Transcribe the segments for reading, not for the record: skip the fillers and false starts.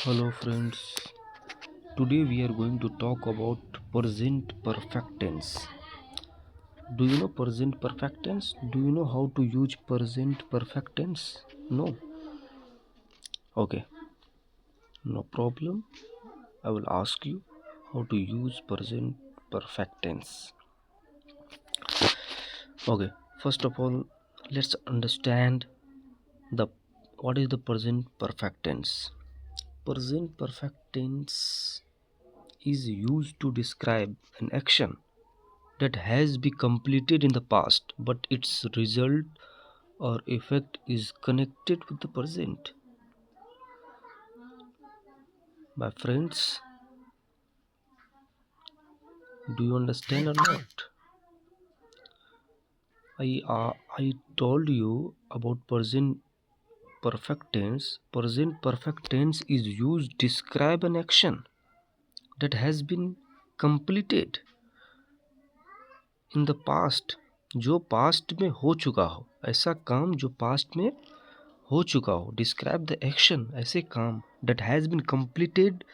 Hello friends, today we are going to talk about present perfect tense. Do you know present perfect tense? Do you know how to use present perfect tense? No? Okay, no problem. I will ask you how to use present perfect tense. Okay, first of all, let's understand the what is the present perfect tense. Present perfect tense is used to describe an action that has been completed in the past, but its result or effect is connected with the present. My friends, do you understand or not? I told you about present perfect tense. Present perfect tense is used to describe an action that has been completed in the past, जो past में हो चुका हो, ऐसा काम जो past में हो चुका हो. डिस्क्राइब द एक्शन, ऐसे काम that has been completed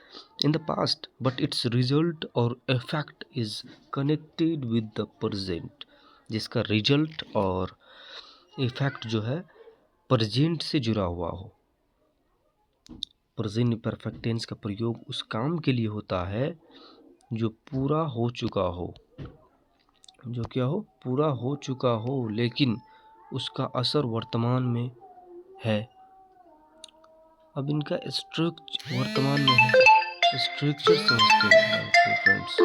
in the past but its result or effect is connected with the present, जिसका रिजल्ट और इफेक्ट जो है प्रेजेंट से जुड़ा हुआ हो. प्रेजेंट परफेक्ट टेंस का प्रयोग उस काम के लिए होता है जो पूरा हो चुका हो, जो क्या हो, पूरा हो चुका हो, लेकिन उसका असर वर्तमान में है. अब इनका स्ट्रक्चर वर्तमान में है, स्ट्रक्चर समझते हैं फ्रेंड्स.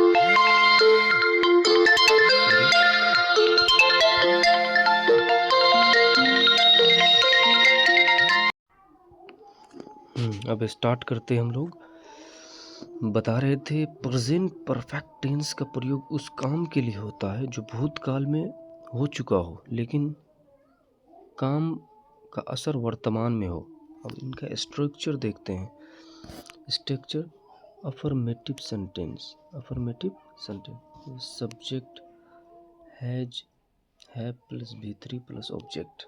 अब स्टार्ट करते हैं हम लोग. बता रहे थे प्रेजेंट परफेक्ट टेंस का प्रयोग उस काम के लिए होता है जो भूतकाल में हो चुका हो, लेकिन काम का असर वर्तमान में हो. अब इनका स्ट्रक्चर देखते हैं. Structure affirmative sentence. Affirmative sentence subject has, have plus V3 plus object.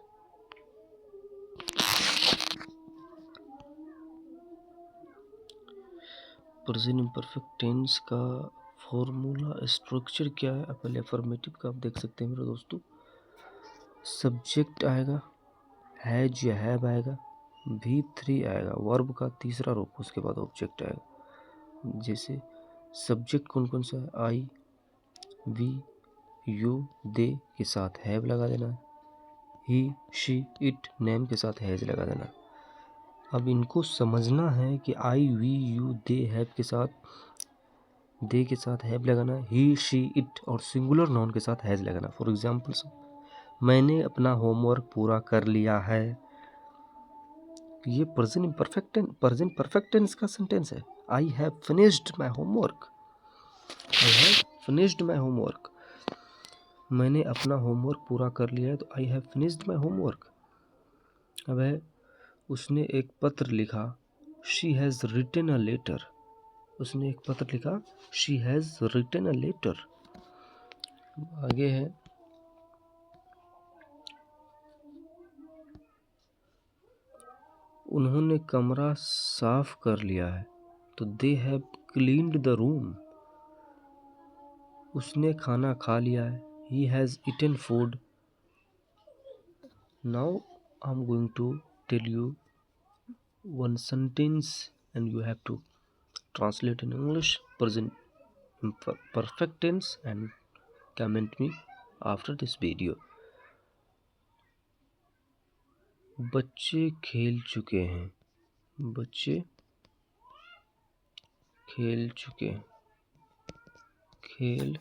Present imperfect tense का फॉर्मूला स्ट्रक्चर क्या है? पहले अफर्मेटिव का आप देख सकते हैं मेरे दोस्तों. सब्जेक्ट आएगा, हैज या हैव आएगा, V3 आएगा वर्ब का तीसरा रूप, उसके बाद ऑब्जेक्ट आएगा. जैसे सब्जेक्ट कौन कौन सा है? आई, वी, यू, दे के साथ हैव लगा देना है. ही, शी, इट, नेम के साथ हैज लगा देना है. अब इनको समझना है कि आई, वी, यू, दे, हैव के साथ, दे के साथ हैव लगाना, ही, शी, इट और सिंगुलर नाउन के साथ हैज लगाना. फॉर एग्जाम्पल, मैंने अपना होमवर्क पूरा कर लिया है. ये प्रेजेंट परफेक्ट टेंस का सेंटेंस है. I have finished my homework. I have finished my homework. मैंने अपना होमवर्क पूरा कर लिया है, तो I have finished my homework. अब है, उसने एक पत्र लिखा. She has written a letter. उसने एक पत्र लिखा. She has written a letter. आगे है, उन्होंने कमरा साफ कर लिया है, तो they have cleaned the room. उसने खाना खा लिया है. He has eaten food. Now I am going to tell you one sentence and you have to translate in English present perfect tense and comment me after this video. बच्चे खेल चुके हैं. बच्चे खेल चुके हैं. खेल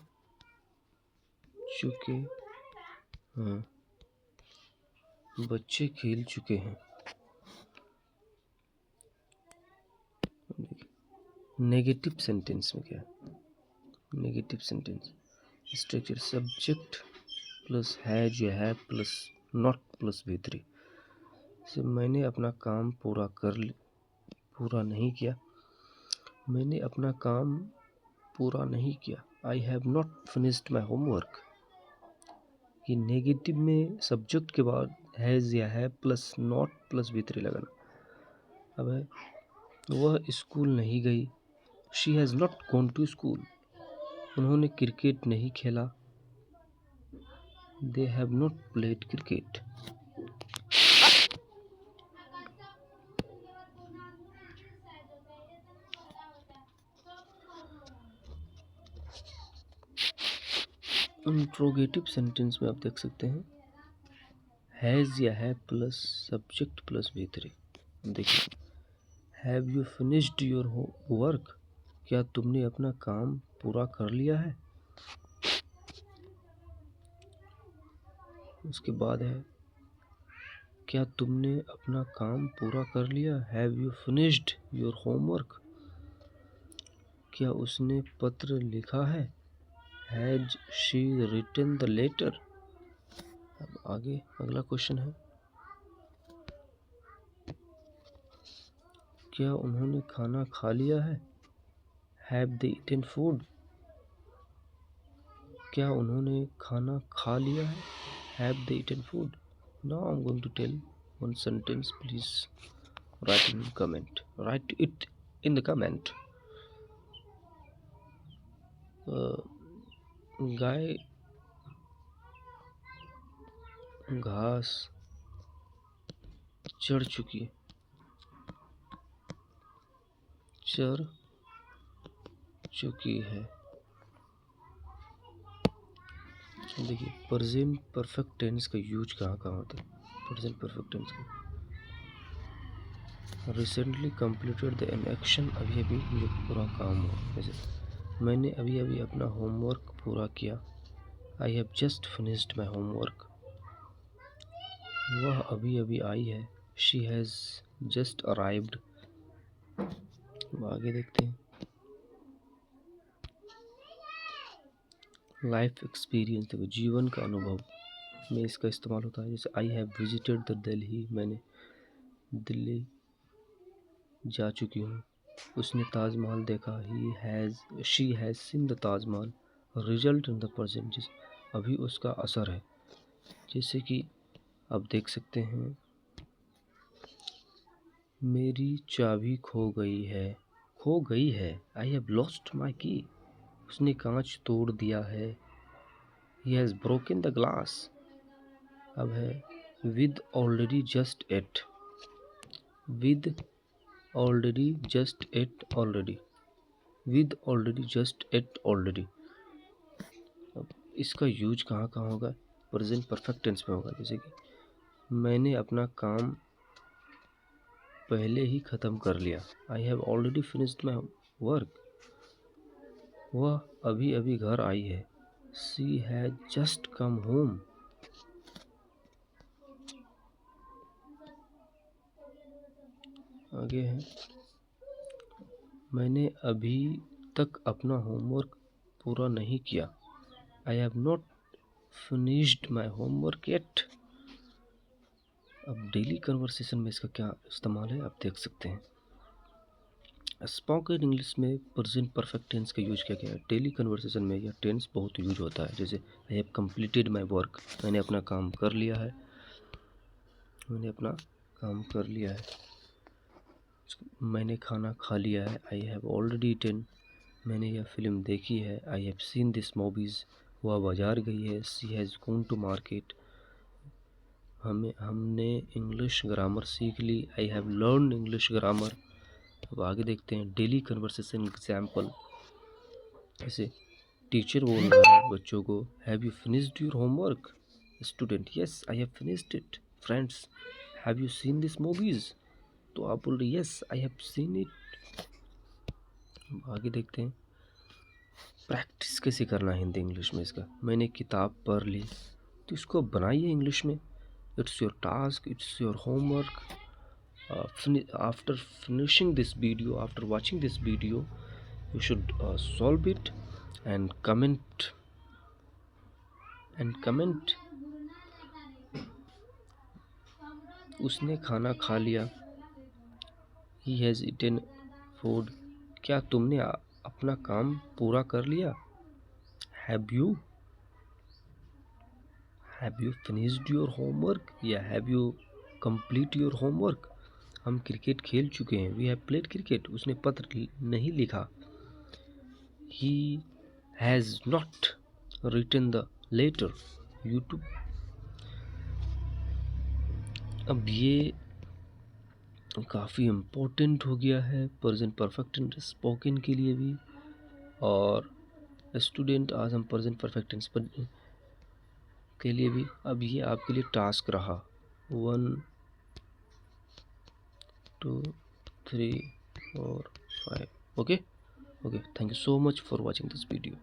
चुके हैं. बच्चे खेल चुके हैं. नेगेटिव सेंटेंस में क्या है? Negative sentence structure subject plus has या have plus not plus V3. से मैंने अपना काम पूरा नहीं किया. मैंने अपना काम पूरा नहीं किया. I have not finished my homework. कि नेगेटिव में सब्जेक्ट के बाद हैज़ या have plus not plus V3 लगाना. अब है, वह स्कूल नहीं गई। She has not gone to school. उन्होंने क्रिकेट नहीं खेला। They have not played cricket. Interrogative sentence में आप देख सकते हैं हैज़ या है प्लस सब्जेक्ट प्लस V3। देखिए, have you finished your work? क्या तुमने अपना काम पूरा कर लिया है? उसके बाद है क्या तुमने अपना काम पूरा कर लिया? Have you finished your homework? क्या उसने पत्र लिखा है? Has she written the letter? अब आगे अगला क्वेश्चन है क्या उन्होंने खाना खा लिया है? Have they eaten food? क्या उन्होंने खाना खा लिया है? Have they eaten food? Now I am going to tell one sentence. Please write in comment. Write it in the comment. गाय घास चढ़ चुकी है। देखिए, प्रेजेंट परफेक्ट टेंस का यूज कहाँ कहाँ होता है? प्रेजेंट परफेक्ट टेंस का recently completed the an action, अभी अभी जो पूरा काम हुआ। जैसे मैंने अभी अभी अपना होमवर्क पूरा किया। I have just finished my homework. वह अभी अभी आई है। She has just arrived. आगे देखते हैं लाइफ एक्सपीरियंस। देखो, जीवन का अनुभव में इसका इस्तेमाल होता है। जैसे I have visited the Delhi, मैंने दिल्ली जा चुकी हूँ। उसने ताजमहल देखा। She has seen the Taj Mahal. Result in the present, जिस अभी उसका असर है। जैसे कि आप देख सकते हैं मेरी चाबी खो गई है। आई हैव लॉस्ट माई की। उसने कांच तोड़ दिया है। He has broken the glass. अब है with already just at. With already just at already. With already just at already. अब इसका यूज कहाँ कहाँ होगा? प्रेजेंट परफेक्ट टेंस में होगा। जैसे कि मैंने अपना काम पहले ही ख़त्म कर लिया। आई have already finished my work. वह अभी अभी घर आई है। She has just come home. आगे है मैंने अभी तक अपना होमवर्क पूरा नहीं किया। I have not finished my homework yet. अब डेली कन्वर्सेशन में इसका क्या इस्तेमाल है आप देख सकते हैं। स्पोकन इंग्लिश में प्रेजेंट परफेक्ट टेंस का यूज किया गया है। डेली कन्वर्सेशन में यह टेंस बहुत यूज होता है। जैसे I have completed my work, मैंने अपना काम कर लिया है। मैंने खाना खा लिया है। I have already eaten. मैंने यह फिल्म देखी है। I have seen this movies. वह बाजार गई है। She has gone to market. हमने इंग्लिश ग्रामर सीख ली। I have learn English grammar. अब आगे देखते हैं डेली कन्वर्सेशन एग्जाम्पल। जैसे टीचर बोल रहा है बच्चों को, have you finished your homework? Student, yes I have finished it. Friends, have you seen this movies? तो आप बोल रहे yes I have seen it. आगे देखते हैं प्रैक्टिस कैसे करना है हिंदी इंग्लिश में इसका। मैंने किताब पढ़ ली, तो इसको बनाइए इंग्लिश में। It's your task, it's your homework. After finishing this video, after watching this video, you should solve it and comment. उसने खाना खा लिया। He has eaten food. क्या तुमने अपना काम पूरा कर लिया? Have you finished your homework? या have you complete your homework? हम क्रिकेट खेल चुके हैं, वी हैव प्लेड क्रिकेट। उसने पत्र नहीं लिखा, he has not written the letter. YouTube. अब ये काफ़ी इम्पोर्टेंट हो गया है प्रेजेंट परफेक्ट एंड स्पोकन के लिए भी। और स्टूडेंट, आज हम प्रेजेंट परफेक्ट एंड के लिए भी। अब ये आपके लिए टास्क रहा, 1 2 3 4 5। Okay, thank you so much for watching this video.